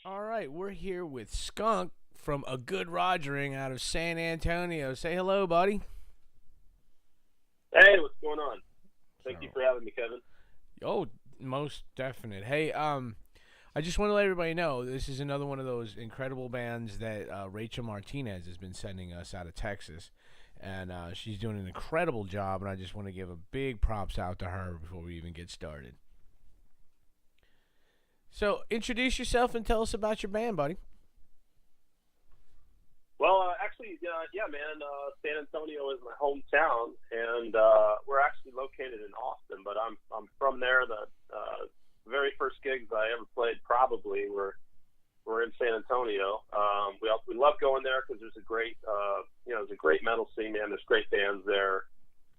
All right, we're here with Skunk from A Good Rogering out of San Antonio. Say hello, buddy. Hey, what's going on? Thank you for having me, Kevin. Oh, most definite. Hey, I just want to let everybody know this is another one of those incredible bands that Rachel Martinez has been sending us out of Texas, and she's doing an incredible job, and I just want to give a big props out to her before we even get started. So, introduce yourself and tell us about your band, buddy. Well, actually, yeah, man, San Antonio is my hometown, and we're actually located in Austin, but I'm from there. The very first gigs I ever played probably were in San Antonio. We love going there because there's a great there's a great metal scene, man. There's great bands there,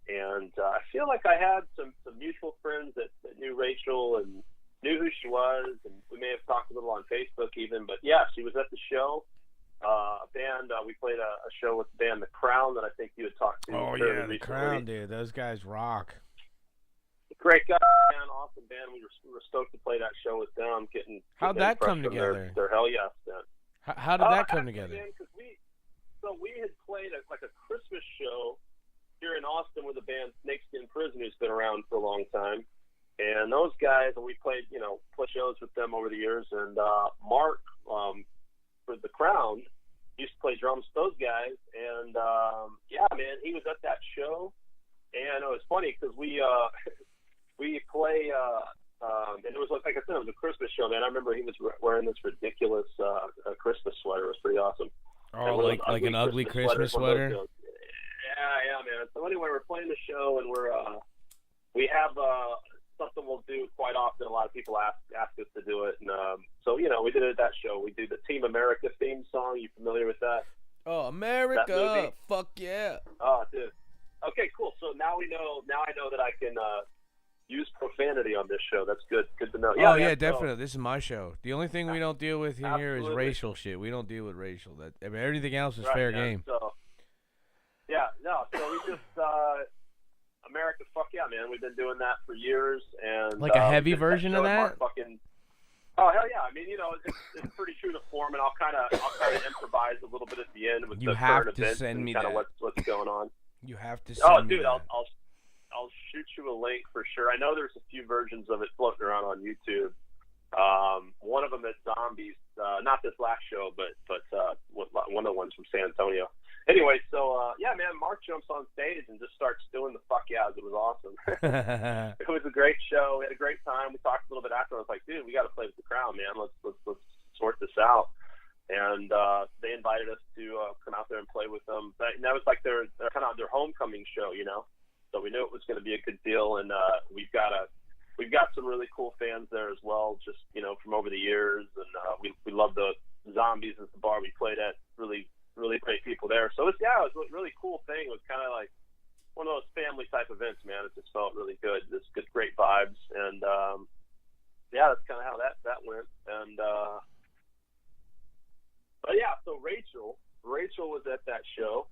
and I feel like I had some mutual friends that knew Rachel and knew who she was, and we may have talked a little on Facebook even. But yeah, she was at the show. Band, we played a show with the band The Crown that I think you had talked to. Oh yeah, The Crown, dude. Those guys rock. Great guy, man. Awesome band. We were stoked to play that show with them. How'd that come together? Their Hell Yes then. How did that come together? Because we had played a Christmas show here in Austin with a band Snakeskin Prison, who's been around for a long time. And those guys, and we played shows with them over the years. And Mark for The Crown used to play drums with those guys. And yeah, man, he was at that show. And it was funny because we play, and it was like I said, it was a Christmas show, man. I remember he was wearing this ridiculous Christmas sweater. It was pretty awesome. Oh, like an ugly Christmas sweater? Yeah, man. So anyway, we're playing the show, and we have something we'll do quite often. A lot of people ask us to do it, and so we did it at that show. We do the Team America theme song. You familiar with that? Oh, America! Fuck yeah! Oh, dude. Okay, cool. So now I know that I can use profanity on this show. That's good. Good to know. Yeah, yeah, definitely. This is my show. The only thing we don't deal with here is Absolutely. racial shit. We don't deal with racial. Everything else is fair game. So, so we just America, fuck yeah, man. We've been doing that for years, and like a heavy version of that. Oh hell yeah! I mean, it's pretty true to form, and I'll kind of improvise a little bit at the end with the current events and kind of what's going on. You have to send me dude, that. I'll shoot you a link for sure. I know there's a few versions of it floating around on YouTube. One of them is zombies. Not this last show, but one of the ones from San Antonio. Anyway, so yeah, man, Mark jumps on stage and just starts doing the fuck yeahs. It was awesome. It was a great show. We had a great time. We talked a little bit after. I was like, dude, we got to play with The Crown, man. Let's sort this out. And they invited us to come out there and play with them. And that was like their kind of their homecoming show, So we knew it was going to be a good deal, and we've got some really cool fans there as well, just from over the years. And we love the Zombies at the bar we played at. Really, really great people there. So it was a really cool thing. It was kind of like one of those family type events, man. It just felt really good. Just good, great vibes, and yeah, that's kind of how that went. And but yeah, so Rachel was at that show.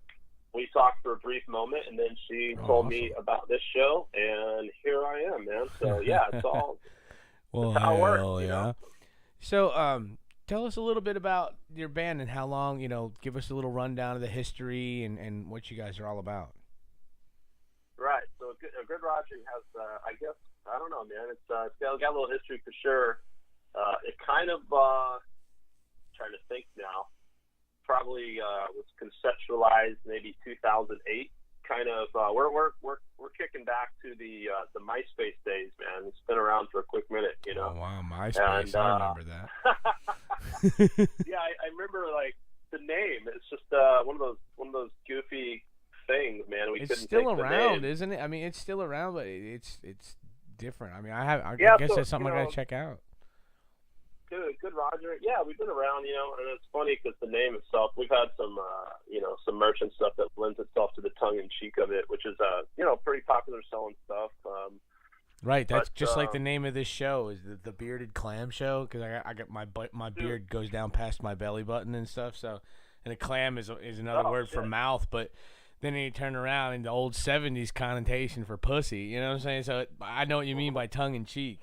We talked for a brief moment, and then she told me about this show, and here I am, man. So yeah, it's all well, how it works, yeah. So tell us a little bit about your band and how long. Give us a little rundown of the history and what you guys are all about. Right. So a Good Rogering has, I guess, I don't know, man. It's got a little history for sure. It kind of trying to think now. Probably was conceptualized maybe 2008. Kind of we're kicking back to the MySpace days, man. It's been around for a quick minute, Oh wow, MySpace! I remember that. Yeah, I remember like the name. It's just one of those goofy things, man. It's still around, isn't it? I mean, it's still around, but it's different. I mean, I guess that's something I gotta check out. Good Roger. Yeah, we've been around, and it's funny because the name itself, we've had some, some merchant stuff that lends itself to the tongue-in-cheek of it, which is, pretty popular selling stuff. Right, that's just like the name of this show is the Bearded Clam Show, because I got my beard goes down past my belly button and stuff. So, and a clam is another word for mouth, but then you turn around in the old '70s connotation for pussy. You know what I'm saying? So I know what you mean by tongue-in-cheek.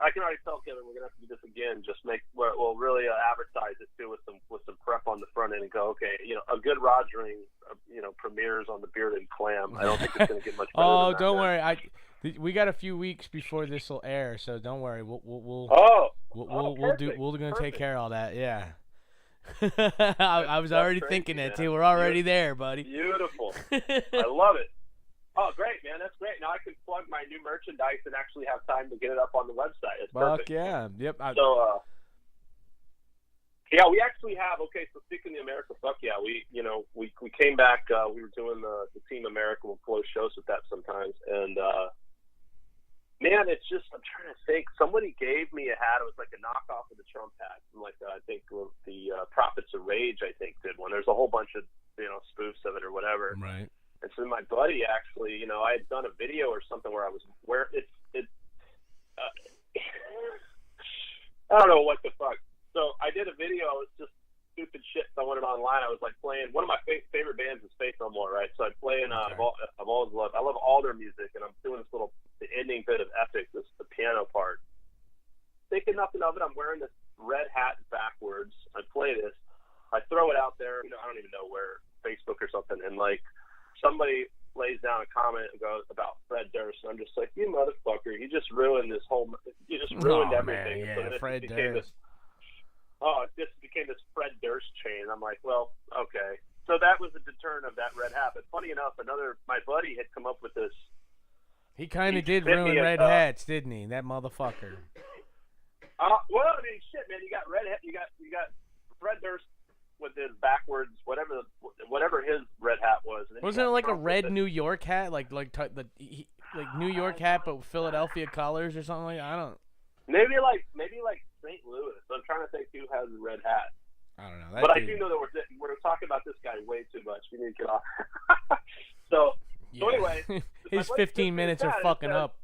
I can already tell Kevin we're gonna have to do this again. Just we'll really advertise it too with some prep on the front end and go, okay, a good Rogering, premieres on the Bearded Clam. I don't think it's gonna get much better. Oh, than don't that, worry. We got a few weeks before this will air, so don't worry. We're gonna take care of all that. Yeah. I was already thinking that too. We're already there, buddy. Beautiful. I love it. Oh, great, man. That's great. Now I can plug my new merchandise and actually have time to get it up on the website. It's perfect. Fuck yeah. Yep. Yeah, we actually have. Okay, so speaking of America, fuck yeah, we came back. We were doing the Team America. We'll close shows with that sometimes, and man, it's just, I'm trying to think. Somebody gave me a hat. It was like a knockoff of the Trump hat. From I think the Prophets of Rage, I think, did one. There's a whole bunch of spoofs of it or whatever. Right. And so my buddy actually, I had done a video or something where I was I don't know what the fuck. So I did a video. It was just stupid shit throwing it online. I was like playing one of my favorite bands is Faith No More, right? So I'm playing. I've always loved. I love all their music, and I'm doing the ending bit of Epic, the piano part. Thinking nothing of it. I'm wearing this red hat backwards. I play this. I throw it out there. I don't even know where, Facebook or something, and somebody lays down a comment and goes about Fred Durst, and I'm just like, you motherfucker, you just ruined everything. Man, yeah, so Fred Durst. It just became this Fred Durst chain. I'm like, well, okay. So that was the deterrent of that red hat. But funny enough, my buddy had come up with this. He kind of did ruin red hats, didn't he? That motherfucker. Well, I mean, shit, man. You got red hat. You got Fred Durst with his backwards, whatever his red hat was. And wasn't it like a red New York hat, like New York hat, but with Philadelphia colors or something like that? I don't. Maybe like St. Louis. I'm trying to think who has a red hat. I don't know. I do know that we're talking about this guy way too much. We need to get off. So anyway, his 15 minutes are fucking up.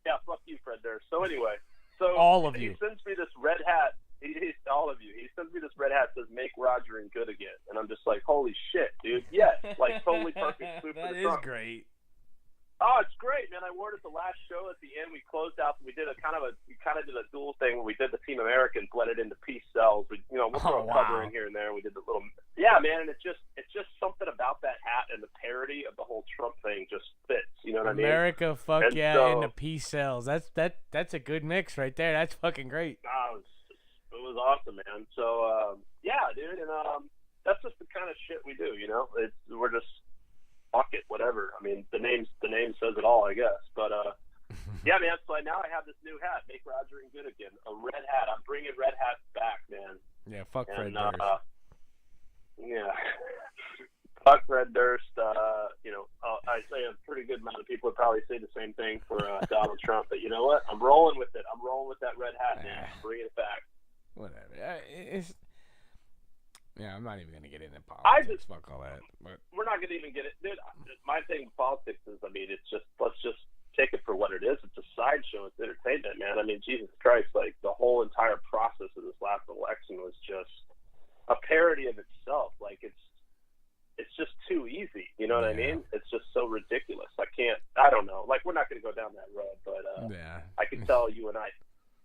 Yeah, fuck you, Fred Durst. So anyway, all of you. He sends me this red hat. All of you. He sends me this red hat that says "Make Rogering Good Again," and I'm just like, holy shit, dude. Yes, totally perfect. That is great. Oh, it's great, man. I wore it at the last show at the end. We closed out. We did we kind of did a dual thing where we did the Team America and bled it into Peace Cells. We'll throw a cover in here and there. We did the little, man. And it's just something about that hat and the parody of the whole Trump thing just fits. You know what I mean? America, fuck and yeah, into Peace Cells. That's a good mix right there. That's fucking great. It was awesome, man. So yeah, dude, and that's just the kind of shit we do. We're just. Fuck it, whatever. I mean, the name says it all, I guess. But yeah, man. So now I have this new hat, Make Rogering Good Again, a red hat. I'm bringing red hats back, man. Yeah, fuck Fred Durst. Yeah, fuck Fred Durst. I say a pretty good amount of people would probably say the same thing for Donald Trump. But you know what? I'm rolling with it. I'm rolling with that red hat, man. I'm bringing it back. Whatever. Yeah, I'm not even going to get into politics. Fuck all that. But we're not going to even get it. Dude, my thing with politics is, it's just, let's just take it for what it is. It's a sideshow. It's entertainment, man. I mean, Jesus Christ, the whole entire process of this last election was just a parody of itself. It's just too easy. You know what I mean? It's just so ridiculous. I don't know. We're not going to go down that road, but I can tell you and I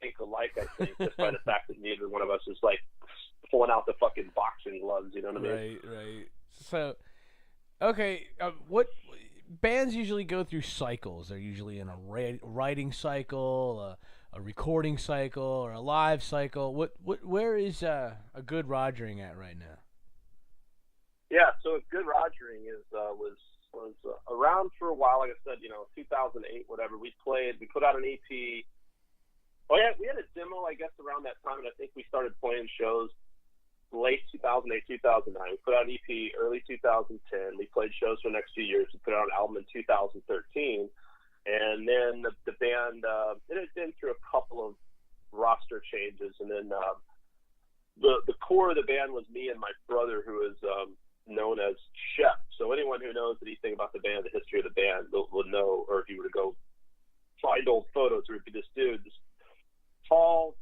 think alike, I think, just by the fact that neither one of us is, pulling out the fucking boxing gloves, you know what I mean? Right. So, okay, what bands usually go through cycles? They're usually in a writing cycle, a recording cycle, or a live cycle. Where is a good Rogering at right now? Yeah, so a good Rogering was around for a while. Like I said, 2008, whatever. We put out an EP. Oh yeah, we had a demo, I guess, around that time, and I think we started playing shows late 2008, 2009. We put out an EP early 2010. We played shows for the next few years. We put out an album in 2013. And then the band, it had been through a couple of roster changes. And then the core of the band was me and my brother, who is known as Chef. So anyone who knows anything about the band, the history of the band, will know, or if you were to go find old photos, it would be this dude, this tall,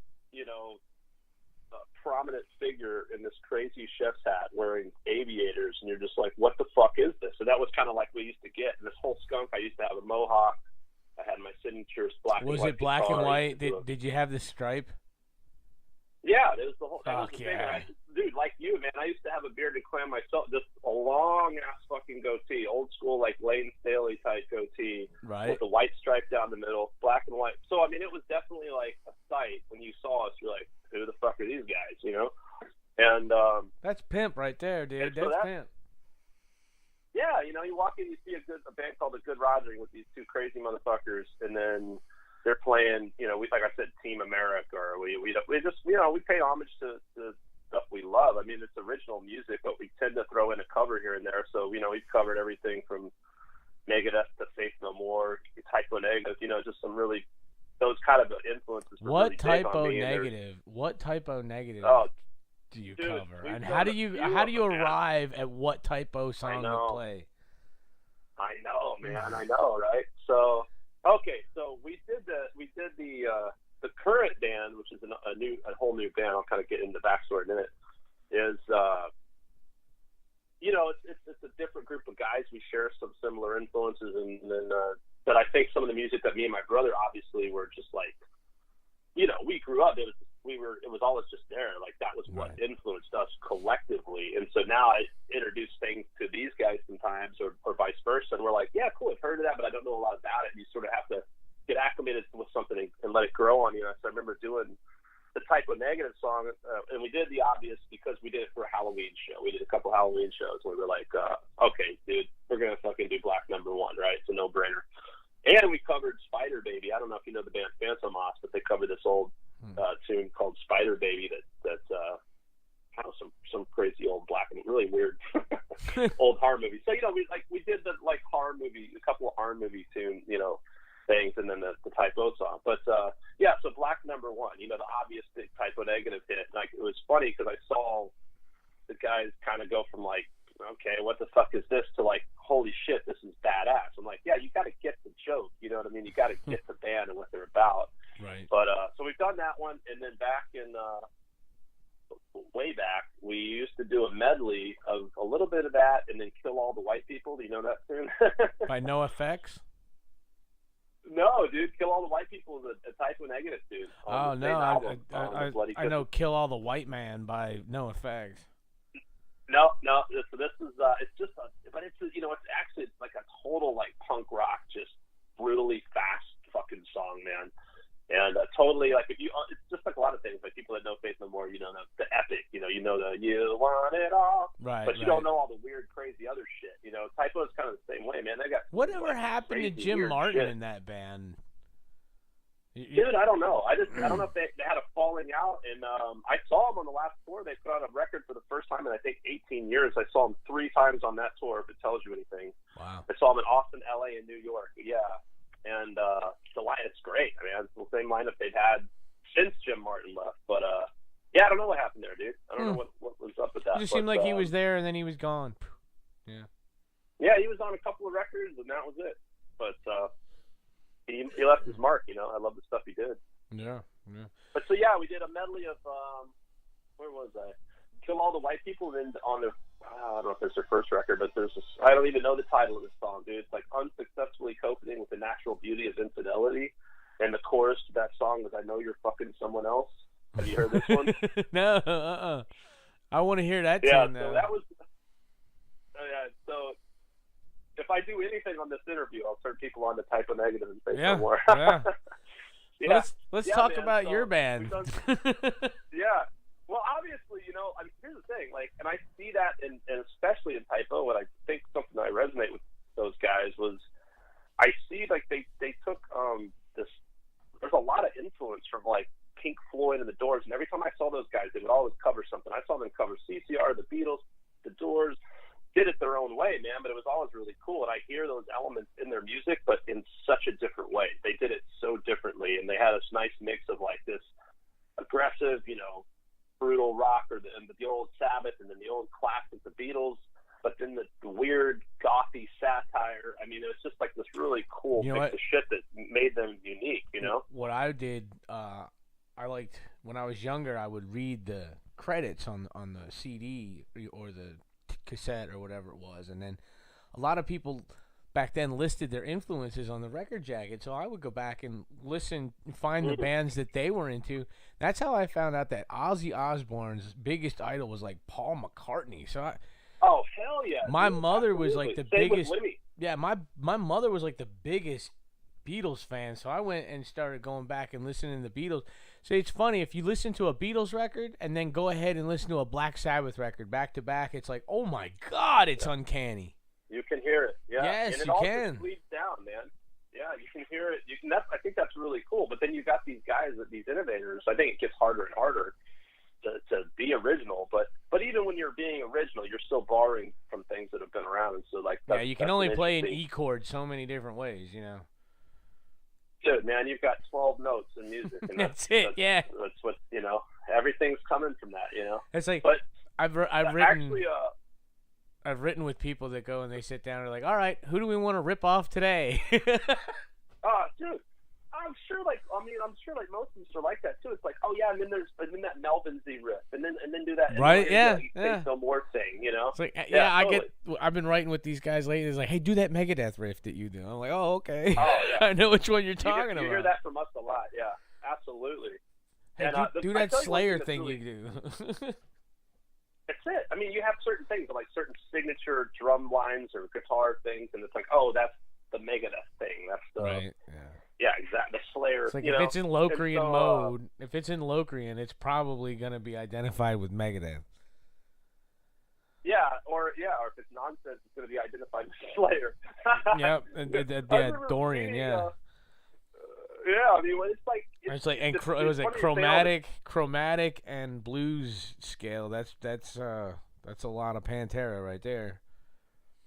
prominent figure in this crazy chef's hat wearing aviators, and you're just like, what the fuck is this? So that was kind of like we used to get. And this whole skunk, I used to have a mohawk, I had my signatures black and white. Was it black and guitar. white? Did you have the stripe? Yeah, it was the whole. Fuck was the yeah. thing. Dude, like you, man, I used to have a bearded clam myself, just a long ass fucking goatee, old school like Lane Staley type goatee, Right. with the white stripe down the middle, black and white. So I mean, it was definitely like a sight when you saw us. You're like, who the fuck are these guys? You know? And that's pimp right there, dude. That's pimp. Yeah, you know, you walk in, you see a band called The Good Rogering with these two crazy motherfuckers, and then they're playing, you know, like I said, Team America, or we just, you know, we pay homage to stuff we love. I mean, it's original music, but we tend to throw in a cover here and there. So, you know, we've covered everything from Megadeth to Faith No More, Type O Negative, you know, just some really, those kind of influences. What Type O Negative? What Type O Negative do you cover? And how do you arrive at what Type O song to play? I know, man. I know, right? So, okay, so we did the current band, which is a whole new band. I'll kind of get into the backstory in a minute. Is you know, it's a different group of guys. We share some similar influences, and then but I think some of the music that me and my brother obviously were just like, you know, we grew up. It was always just there. Like that was what influenced us collectively. And so now I introduce things to these guys sometimes, or vice versa, and we're like, yeah, cool, I've heard of that, but I don't know a lot about it. And you sort of have to get acclimated with something and let it grow on you. So I remember doing the Type O Negative song, and we did the obvious because we did it for a Halloween show. We did a couple Halloween shows, and we were like, okay, dude, we're gonna fucking do Black Number One, right? It's a no-brainer. And we covered Spider Baby. I don't know if you know the band Phantom Moss, but they covered this old tune called Spider Baby that's I don't know, some crazy old black and really weird old horror movie. So, you know, we did the like horror movie, a couple of horror movie tune, you know, things, and then the Type O song. But yeah, so Black Number One, you know, the obvious big Type O Negative hit. Like, it was funny because I saw the guys kind of go from like, okay, what the fuck is this, to like, holy shit, this is badass. I'm like, yeah, you got to get the joke, you know what I mean? You got to get the band and what they're about. Right. But so we've done that one, and then back in way back, we used to do a medley of a little bit of that, and then Kill All the White People. Do you know that tune? By NoFX? No, dude, Kill All the White People is a Type O Negative dude. Oh no, I know Kill All the White Man by NoFX. No. So this is it's just but it's, you know, it's actually like a total like punk rock, just brutally fast fucking song, man. And totally, like, if you, it's just like a lot of things. Like, people that know Faith No More, you know, the epic, you know the you want it all, right? But you don't know all the weird, crazy other shit. You know, Type O is kind of the same way, man. They got whatever happened to Jim Martin in that band? Dude, I don't know. I don't know if they had a falling out. And I saw them on the last tour. They put out a record for the first time in, I think, 18 years. I saw them 3 times on that tour, if it tells you anything. Wow. I saw them in Austin, LA, and New York. Yeah. And the line, it's great. I mean, it's the same lineup they've had since Jim Martin left. But yeah, I don't know what happened there, dude. I don't know what was up with that. It just seemed like he was there and then he was gone. Yeah. Yeah, he was on a couple of records and that was it. But he left his mark. You know, I love the stuff he did. Yeah. But so yeah, we did a medley of where was I? Kill All the White People, and then on the I don't know if it's their first record, but there's this, I don't even know the title of this song, dude. It's like Unsuccessfully Coping with the Natural Beauty of Infidelity, and the chorus to that song was I Know You're Fucking Someone Else. Have you heard this one? No, I want to hear that tune. Yeah, so that was. So if I do anything on this interview, I'll turn people on to Type O Negative and say no more. Yeah. Let's talk about your band. Yeah. Well, obviously, you know, I mean, here's the thing, like, and I see that, and especially in Type O, and I think something that I resonate with those guys was, I see, like, they took this, there's a lot of influence from, like, Pink Floyd and the Doors, and every time I saw those guys, they would always cover something. I saw them cover CCR, the Beatles, the Doors, did it their own way, man, but it was always really cool, and I hear those elements in their music, but in such a different way. They did it so differently, and they had this nice mix of, like, this aggressive, you know, brutal rock, or the old Sabbath, and then the old classic, the Beatles, but then the weird gothy satire. I mean, it was just like this really cool mix of shit that made them unique, you know? What I did, I liked, when I was younger, I would read the credits on the CD or the cassette or whatever it was, and then a lot of people back then listed their influences on the record jacket. So I would go back and listen, find the bands that they were into. That's how I found out that Ozzy Osbourne's biggest idol was like Paul McCartney. So oh hell yeah! My dude, mother absolutely. was like the Same biggest. With Lemmy. Yeah, my mother was like the biggest Beatles fan. So I went and started going back and listening to the Beatles. So it's funny, if you listen to a Beatles record and then go ahead and listen to a Black Sabbath record back to back, it's like, oh my God, it's uncanny. You can hear it, yeah. Yes, and it you also can. bleeds down, man. Yeah, you can hear it. You can. I think that's really cool. But then you got these guys, these innovators. I think it gets harder and harder to be original. But even when you're being original, you're still borrowing from things that have been around. And so like, yeah, you can only play an E chord so many different ways, you know. Dude, man, you've got 12 notes in music. And that's it. Yeah, that's what everything's coming from that. It's like, but I've written. Actually, I've written with people that go and they sit down and are like, all right, who do we want to rip off today? Dude, I'm sure like most of us are like that too. It's like, oh yeah, and then that Melvin Z riff, and then do that. Right? Yeah. No more thing, It's like, totally. I've been writing with these guys lately. It's like, hey, do that Megadeth riff that you do. I'm like, oh, okay. Oh yeah. I know which one you're talking about. You hear that from us a lot, yeah, absolutely. Hey, and, do that Slayer thing really, you do. That's it. I mean, you have certain things, like certain signature drum lines or guitar things, and it's like, oh, that's the Megadeth thing. That's the right. Yeah, exactly. The Slayer. It's like, if it's in Locrian mode, if it's in Locrian, it's probably gonna be identified with Megadeth. Yeah, or if it's nonsense, it's gonna be identified with Slayer. Yep. Dorian. Yeah. Yeah, I mean, it's like it was a chromatic and blues scale. That's a lot of Pantera right there.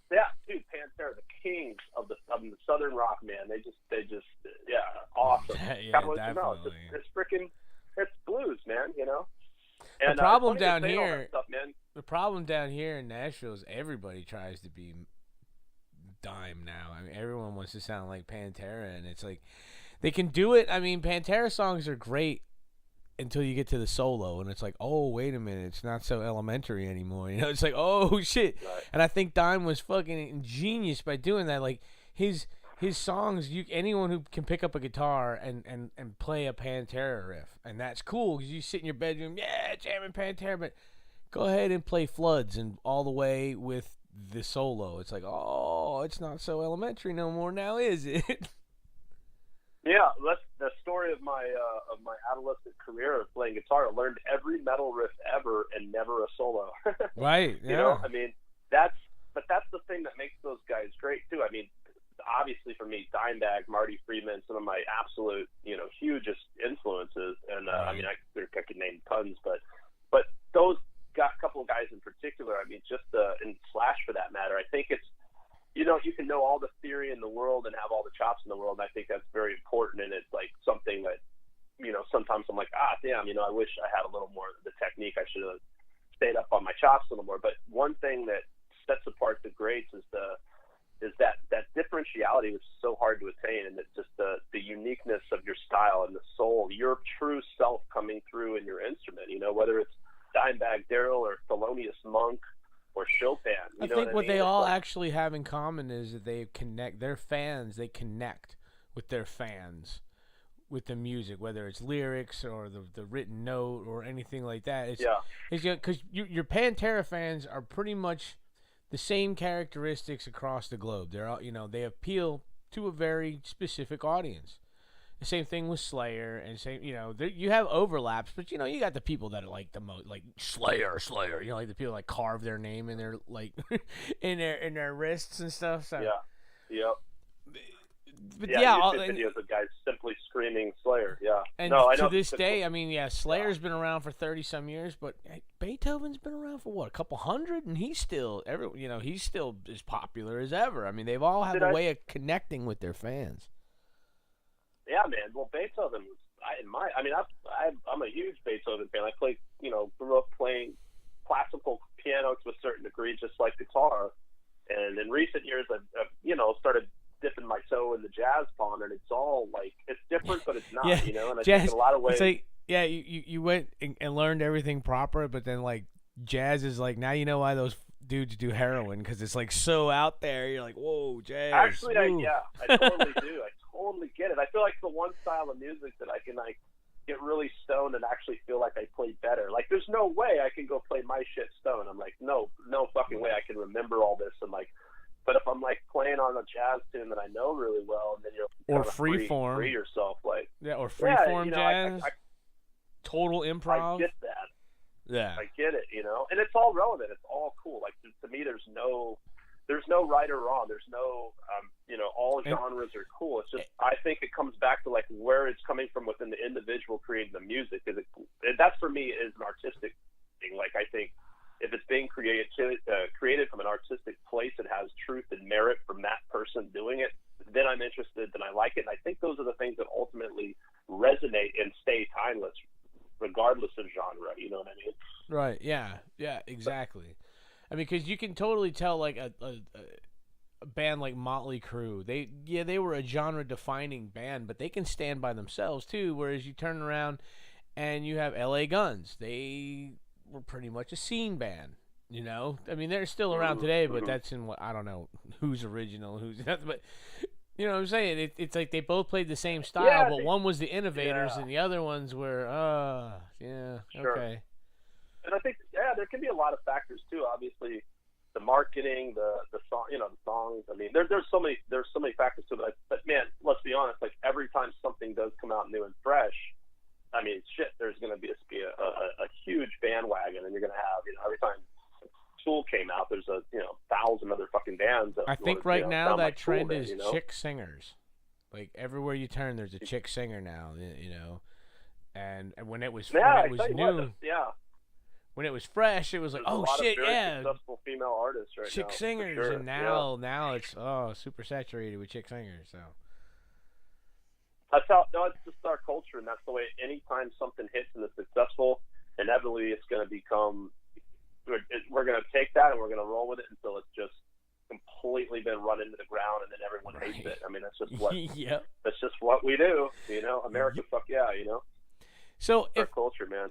Yeah, dude, Pantera, the kings of the Southern rock, man. They just awesome. Yeah, definitely. It's blues, man. And the problem down here in Nashville is everybody tries to be dime now. I mean, everyone wants to sound like Pantera, and it's like, they can do it. I mean, Pantera songs are great until you get to the solo, and it's like, oh, wait a minute, it's not so elementary anymore. It's like, oh, shit. Right. And I think Dime was fucking ingenious by doing that. Like, his songs, anyone who can pick up a guitar and play a Pantera riff, and that's cool because you sit in your bedroom, jamming Pantera, but go ahead and play Floods and all the way with the solo. It's like, oh, it's not so elementary no more now, is it? Yeah, that's the story of my adolescent career of playing guitar. I learned every metal riff ever and never a solo. Right. Yeah. I mean, that's the thing that makes those guys great too. I mean, obviously for me, Dimebag, Marty Friedman, some of my absolute, hugest influences. And right. I mean, I could name tons, but those couple of guys in particular. I mean, just and Slash for that matter. I think it's. You can know all the theory in the world and have all the chops in the world, and I think that's very important, and it's like something that, sometimes I'm like, damn, I wish I had a little more of the technique. I should have stayed up on my chops a little more. But one thing that sets apart the greats is that differentiality, which is so hard to attain, and it's just the uniqueness of your style and the soul, your true self coming through in your instrument, whether it's Dimebag Darrell or Thelonious Monk, or Chopin. I think what they all actually have in common is that they connect. Their fans, they connect with their fans, with the music, whether it's lyrics or the written note or anything like that. It's because your Pantera fans are pretty much the same characteristics across the globe. They're all, they appeal to a very specific audience. The same thing with Slayer, and you have overlaps, but you got the people that are like the most like Slayer, like the people that carve their name in their like in their wrists and stuff. So but videos of guys simply screaming Slayer. Yeah, and to this day, I mean, Slayer's been around for 30 some years, but Beethoven's been around for what, a couple hundred, and he's still he's still as popular as ever. I mean, they've all have a way of connecting with their fans. Yeah, man. Well, Beethoven was. I'm a huge Beethoven fan. I grew up playing classical piano to a certain degree, just like guitar. And in recent years, I've started dipping my toe in the jazz pond, and it's all like it's different, but it's not. And I think in a lot of ways, it's like, you went and learned everything proper, but then like jazz is like, now you know why those dudes do heroin because it's like so out there. You're like, whoa, jazz. Actually, I totally do. I totally get it. I feel like the one style of music that I can like get really stoned and actually feel like I play better. Like, there's no way I can go play my shit stoned. I'm like, no fucking way I can remember all this and like. But if I'm like playing on a jazz tune that I know really well, and then you're free yourself, like or freeform jazz, total improv. I get that. Yeah, I get it. And it's all relevant. It's all cool. Like to me, there's no right or wrong. There's no all genres are cool. It's just I think it comes back to like where it's coming from within the individual creating the music. And that's for me is an artistic thing. Like I think. If it's being created from an artistic place, it has truth and merit from that person doing it, then I'm interested, then I like it. And I think those are the things that ultimately resonate and stay timeless, regardless of genre. You know what I mean? Right. Yeah. Yeah, exactly. I mean, because you can totally tell, like, a band like Motley Crue, they were a genre-defining band, but they can stand by themselves, too, whereas you turn around and you have L.A. Guns. They were pretty much a scene band, I mean, they're still around today, but that's in what I don't know who's original, who's not. But you know what I'm saying? It's like they both played the same style, but one was the innovators and the other ones were, sure. Okay. And I think there can be a lot of factors too. Obviously, the marketing, the song, the songs. I mean, there's so many factors to it. But man, let's be honest. Like every time something does come out new and fresh. I mean, shit, there's going to be a huge bandwagon, and you're going to have, every time Tool came out, there's 1,000 other fucking bands. I think right now that trend is chick singers. Like everywhere you turn, there's a chick singer now, And when it was new, when it was fresh, it was like, there's oh shit, yeah, successful female artists right chick now, singers, sure. and now it's super saturated with chick singers. So. It's just our culture, and that's the way. Anytime something hits and it's successful, inevitably it's going to become. We're going to take that and we're going to roll with it until it's just completely been run into the ground, and then everyone hates it. I mean, that's just what. That's just what we do. America, fuck yeah, So our culture, man.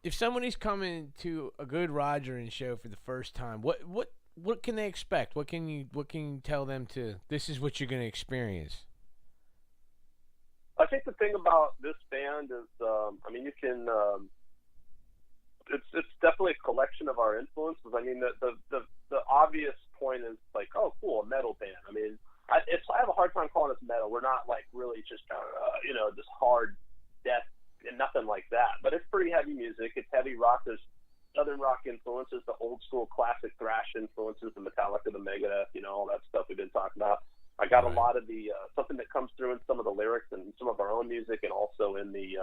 If somebody's coming to a good Rogerin show for the first time, what can they expect? What can you tell them this is what you're going to experience? I think the thing about this band is, you can. It's definitely a collection of our influences. I mean, the obvious point is like, oh, cool, a metal band. I mean, I have a hard time calling us metal. We're not like really just kind of just hard death and nothing like that. But it's pretty heavy music. It's heavy rock. There's southern rock influences, the old school classic thrash influences, the Metallica, the Megadeth, all that stuff we've been talking about. I got a lot of the something that comes through in some of the lyrics and some of our own music, and also in the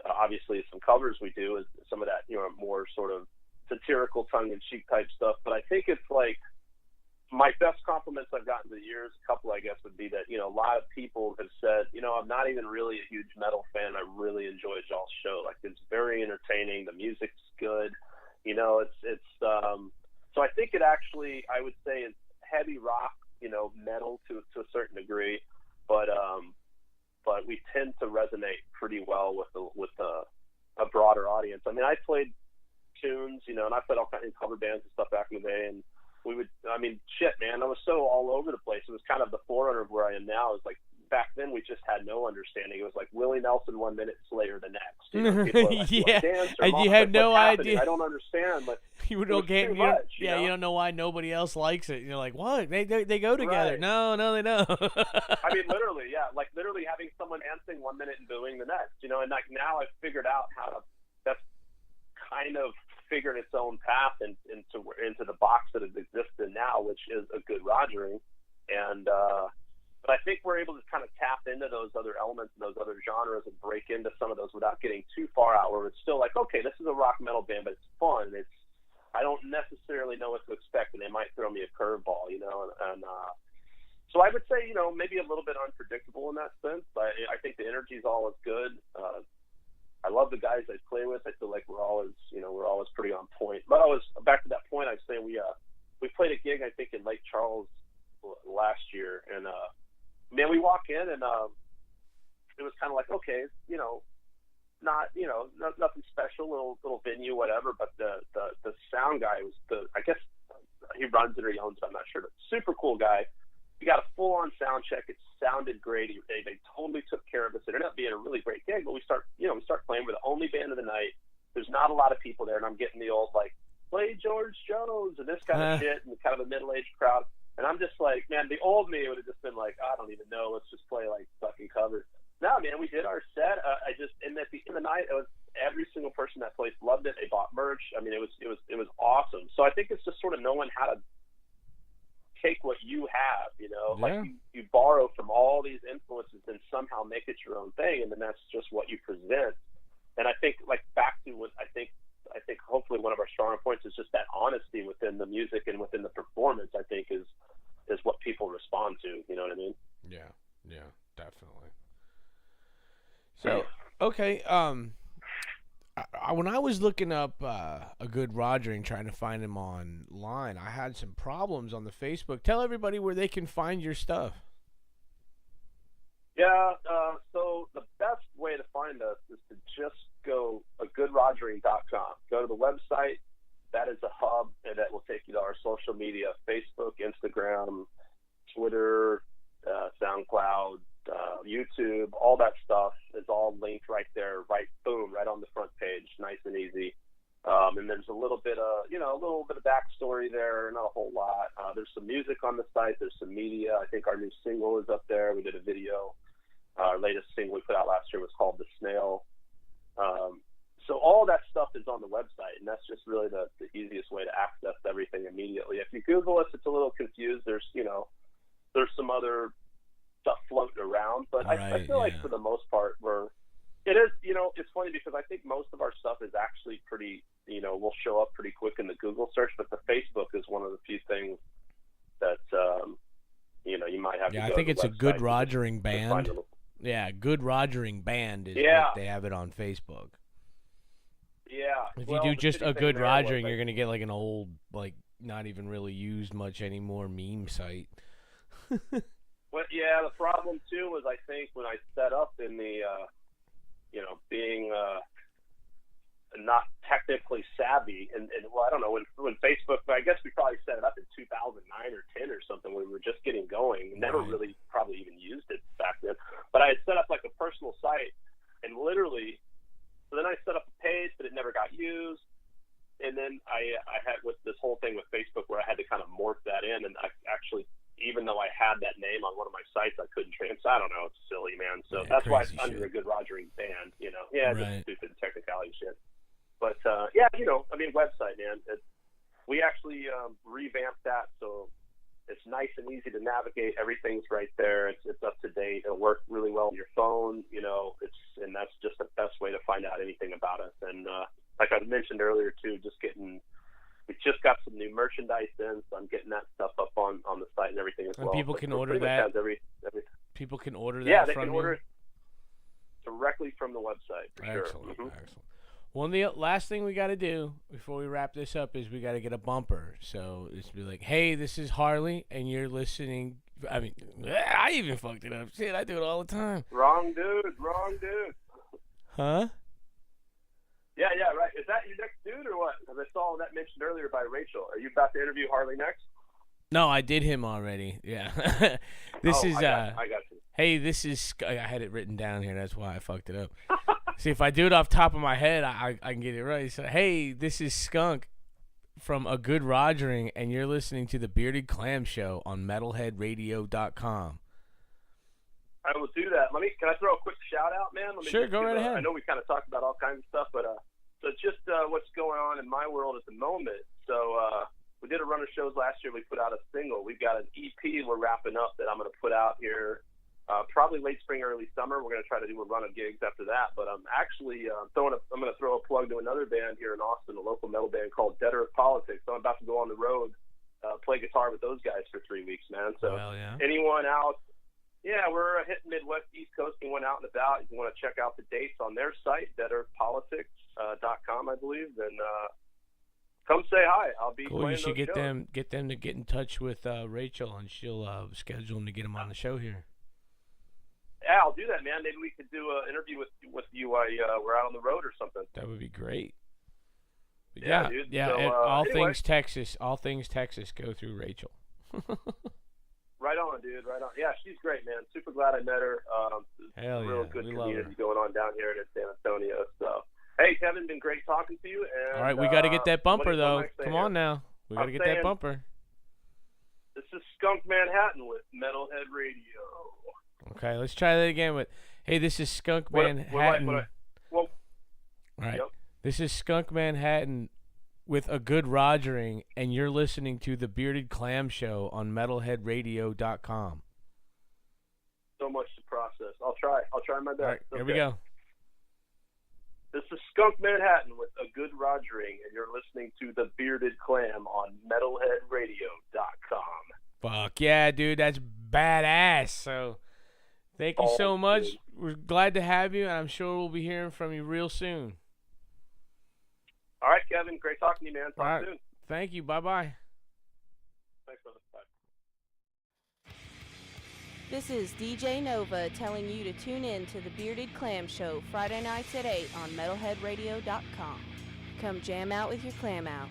obviously some covers we do is some of that more sort of satirical tongue-in-cheek type stuff. But I think it's like my best compliments I've gotten in the years, a couple I guess, would be that a lot of people have said I'm not even really a huge metal fan. I really enjoyed y'all's show. Like it's very entertaining. The music's good. It's so I think it actually I would say is heavy rock. Metal to a certain degree, but we tend to resonate pretty well with a broader audience. I mean, I played tunes, and I played all kinds of cover bands and stuff back in the day, and we would, shit, man, I was so all over the place. It was kind of the forerunner of where I am now. It's like back then we just had no understanding. It was like Willie Nelson 1 minute, Slayer the next. And you had no idea. I don't understand, but you don't get you don't know why nobody else likes it. You're like, what? They go together. Right. No, they don't. I mean, literally, yeah, like literally having someone dancing 1 minute and booing the next. And like now I've figured out how to. That's kind of figured its own path into the box that it exists in now, which is a good Rogering, and. But I think we're able to kind of tap into those other elements and those other genres and break into some of those without getting too far out, where it's still like, okay, this is a rock metal band, but it's fun. I don't necessarily know what to expect, and they might throw me a curveball, and so I would say, maybe a little bit unpredictable in that sense. I think the energy is always good. I love the guys I play with. I feel like we're always pretty on point. But back to that point, I was saying we played a gig, I think, in Lake Charles last year, and man, we walk in and it was kind of like, okay, not nothing special, little venue, whatever. But the sound guy was I guess he runs it or he owns it, I'm not sure, but super cool guy. We got a full-on sound check. It sounded great. They totally took care of us. It ended up being a really great gig, but we start playing. We're the only band of the night. There's not a lot of people there, and I'm getting the old, like, play George Jones and this kind of shit, and kind of a middle-aged crowd. And I'm just like, man, the old me would have just been like, I don't even know. Let's just play, like, fucking covers. No, man, we did our set. And at the end of the night, it was every single person in that place loved it. They bought merch. I mean, it was awesome. So I think it's just sort of knowing how to take what you have, you know, like you borrow from all these influences and somehow make it your own thing, and then that's just what you present. And I think, like, back to what I think hopefully one of our stronger points is just that honesty within the music and within the performance. I think is what people respond to. You know what I mean? Yeah, definitely. So okay, when I was looking up a good Roger and trying to find him online, I had some problems on the Facebook. Tell everybody where they can find your stuff. Yeah, so the best way to find us is to just go agoodrogering.com. Go to the website. That is a hub, and that will take you to our social media: Facebook, Instagram, Twitter, SoundCloud, YouTube. All that stuff is all linked right there, right on the front page, nice and easy. And there's a little bit of backstory there, not a whole lot. There's some music on the site. There's some media. I think our new single is up there. We did a video. Our latest single we put out last year was called The Snail. So all that stuff is on the website, and that's just really the easiest way to access everything immediately. If you Google us, it's a little confused. There's some other stuff floating around, but I feel like for the most part it is, it's funny because I think most of our stuff is actually pretty, will show up pretty quick in the Google search, but the Facebook is one of the few things that, you might have to go I think to it's the a Good website Rogering Band. Yeah, Good Rogering Band is what they have it on Facebook. Yeah. If you do just a Good Rogering, you're going to get like an old, like, not even really used much anymore meme site. Well, yeah, the problem too was I think when I set up in the, being not technically savvy, and well, I don't know, when Facebook, I guess we probably set it up in 2009 or 10 or something when we were just getting going. Never really probably even used it back then. But I had set up like a personal site, and literally, so then I set up a page, but it never got used. And then I had with this whole thing with Facebook where I had to kind of morph that in, and I actually, even though I had that name on one of my sites, I couldn't I don't know, it's silly, man. So that's why it's under a Good Rogering Band, just stupid technicality shit. But website, man. We actually revamped that, so it's nice and easy to navigate. Everything's right there. It's up to date. It'll work really well on your phone. And that's just the best way to find out anything about us. And like I mentioned earlier too, we just got some new merchandise in, so I'm getting that stuff up on the site and everything as well. People can order that. People can order that. Yeah, they can order it directly from the website for sure. Excellent. Well, the last thing we got to do before we wrap this up is we got to get a bumper. So it's be like, hey, this is Harley, and you're listening. I mean, I even fucked it up. Shit, I do it all the time. Wrong dude. Huh? Yeah, right. Is that your next dude or what? Because I saw that mentioned earlier by Rachel. Are you about to interview Harley next? No, I did him already. Yeah. I got you. Hey, this is. I had it written down here. That's why I fucked it up. See, if I do it off top of my head, I can get it right. So, hey, this is Skunk from A Good Rogering, and you're listening to the Bearded Clam Show on metalheadradio.com. I will do that. Can I throw a quick shout out, man? Sure, go right ahead. I know we kind of talked about all kinds of stuff, but so just what's going on in my world at the moment. So we did a run of shows last year. We put out a single. We've got an EP we're wrapping up that I'm going to put out here probably late spring, early summer. We're going to try to do a run of gigs after that. But I'm actually I'm going to throw a plug to another band here in Austin, a local metal band called Dead Earth Politics. So I'm about to go on the road, play guitar with those guys for 3 weeks, man. So anyone out? Yeah, we're hitting Midwest, East Coast. Anyone out and about, if you want to check out the dates on their site, deadearthpolitics.com, I believe, then come say hi. I'll be cool. You should get shows. them to get in touch with Rachel, and she'll schedule them to get them on the show here. Yeah, I'll do that, man. Maybe we could do an interview with you while we're out on the road or something. That would be great. Yeah, dude. yeah. So, And all anyway. things Texas go through Rachel. Right on, dude. Right on. Yeah, she's great, man. Super glad I met her. Hell Real yeah, good we love community her. going on down here in San Antonio. So, hey, Kevin, been great talking to you. And, All right, we got to get that bumper, what am though. I saying Come on here? now. We got to I'm get saying- that bumper. This is Skunk Manhattan with Metalhead Radio. Okay, let's try that again with, hey, this is Skunk Manhattan. Well, All right. Yep. This is Skunk Manhattan with a good Rogering, and you're listening to the Bearded Clam Show on metalheadradio.com. so much to process. I'll try my best. All right, here we go. This is Skunk Manhattan with a good Rogering, and you're listening to the Bearded Clam on metalheadradio.com. Fuck yeah, dude, that's badass. So, thank you so much. Dude. We're glad to have you, and I'm sure we'll be hearing from you real soon. All right, Kevin. Great talking to you, man. Talk soon. Thank you. Bye-bye. Thanks, brother. Bye. This is DJ Nova telling you to tune in to the Bearded Clam Show Friday nights at 8 on metalheadradio.com. Come jam out with your clam out.